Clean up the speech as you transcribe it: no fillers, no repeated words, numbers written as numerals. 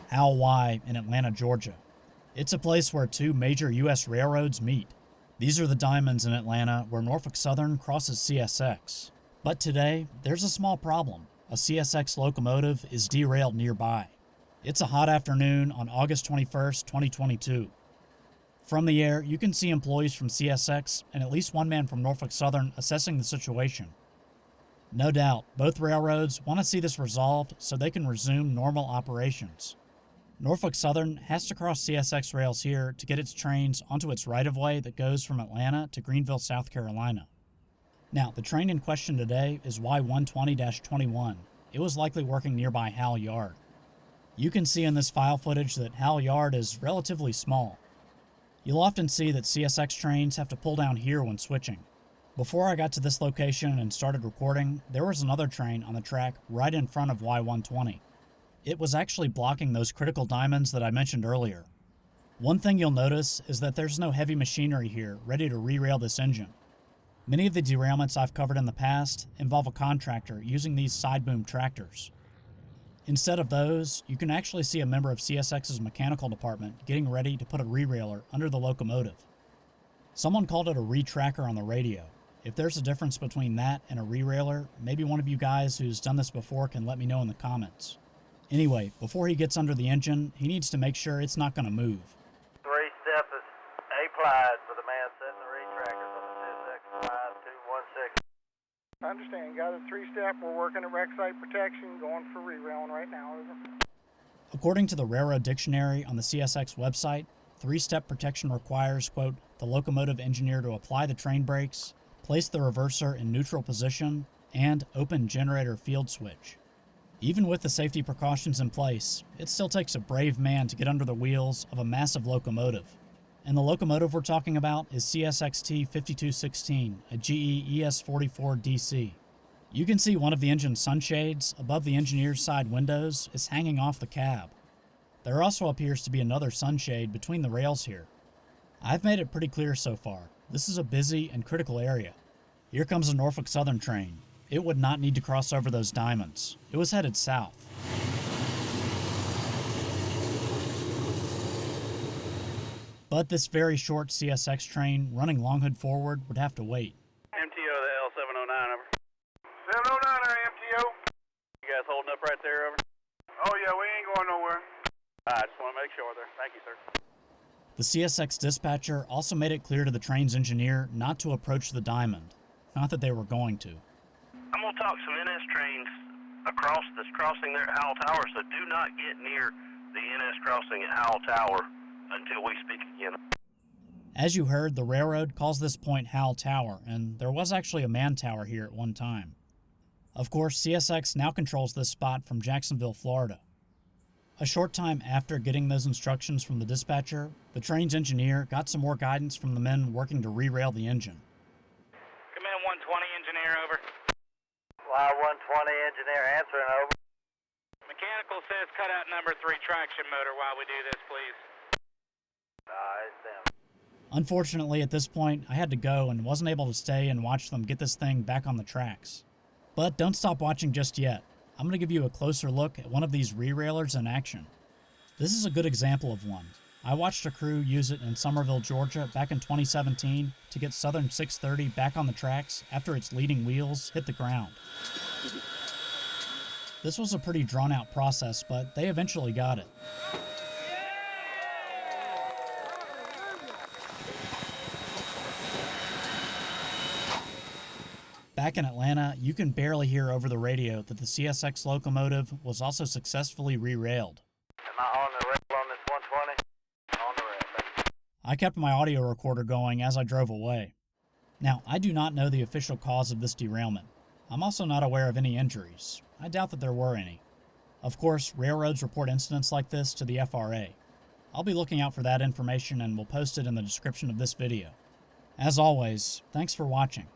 Hal Y in Atlanta, Georgia. It's a place where two major U.S. railroads meet. These are the diamonds in Atlanta where Norfolk Southern crosses CSX. But today, there's a small problem. A CSX locomotive is derailed nearby. It's a hot afternoon on August 21st, 2022. From the air, you can see employees from CSX and at least one man from Norfolk Southern assessing the situation. No doubt, both railroads want to see this resolved so they can resume normal operations. Norfolk Southern has to cross CSX rails here to get its trains onto its right-of-way that goes from Atlanta to Greenville, South Carolina. Now, the train in question today is Y120-21. It was likely working nearby Hal Yard. You can see in this file footage that Hal Yard is relatively small. You'll often see that CSX trains have to pull down here when switching. Before I got to this location and started recording, there was another train on the track right in front of Y120. It was actually blocking those critical diamonds that I mentioned earlier. One thing you'll notice is that there's no heavy machinery here ready to rerail this engine. Many of the derailments I've covered in the past involve a contractor using these side boom tractors. Instead of those, you can actually see a member of CSX's mechanical department getting ready to put a re-railer under the locomotive. Someone called it a retracker on the radio. If there's a difference between that and a re-railer, maybe one of you guys who's done this before can let me know in the comments. Anyway, before he gets under the engine, he needs to make sure it's not going to move. 3-step is applied for the man setting the retrackers on the 5216. I understand. Got a 3-step. We're working at wreck site protection, going for re-railing right now. Over. According to the Railroad Dictionary on the CSX website, 3-step protection requires, quote, the locomotive engineer to apply the train brakes, place the reverser in neutral position, and open generator field switch. Even with the safety precautions in place, it still takes a brave man to get under the wheels of a massive locomotive. And the locomotive we're talking about is CSXT 5216, a GE ES44 DC. You can see one of the engine's sunshades above the engineer's side windows is hanging off the cab. There also appears to be another sunshade between the rails here. I've made it pretty clear so far. This is a busy and critical area. Here comes a Norfolk Southern train. It would not need to cross over those diamonds. It was headed south. But this very short CSX train running Longhood forward would have to wait. MTO the L709, over. 709 MTO. You guys holding up right there, over? Oh yeah, we ain't going nowhere. I just want to make sure there. Thank you, sir. The CSX dispatcher also made it clear to the train's engineer not to approach the diamond. Not that they were going to. I'm going to talk some NS trains across this crossing there at Howell Tower, so do not get near the NS crossing at Howell Tower until we speak again. As you heard, the railroad calls this point Howell Tower, and there was actually a man tower here at one time. Of course, CSX now controls this spot from Jacksonville, Florida. A short time after getting those instructions from the dispatcher, the train's engineer got some more guidance from the men working to re-rail the engine. Command 120, engineer, over. Y120 engineer answering, over. Mechanical says cut out number 3 traction motor while we do this, please. It's them. Unfortunately, at this point, I had to go and wasn't able to stay and watch them get this thing back on the tracks. But don't stop watching just yet. I'm going to give you a closer look at one of these re-railers in action. This is a good example of one. I watched a crew use it in Summerville, Georgia back in 2017 to get Southern 630 back on the tracks after its leading wheels hit the ground. This was a pretty drawn-out process, but they eventually got it. Back in Atlanta, you can barely hear over the radio that the CSX locomotive was also successfully re-railed. Am I on the rail on this 120? On the rail, thank you. I kept my audio recorder going as I drove away. Now, I do not know the official cause of this derailment. I'm also not aware of any injuries. I doubt that there were any. Of course, railroads report incidents like this to the FRA. I'll be looking out for that information and will post it in the description of this video. As always, thanks for watching.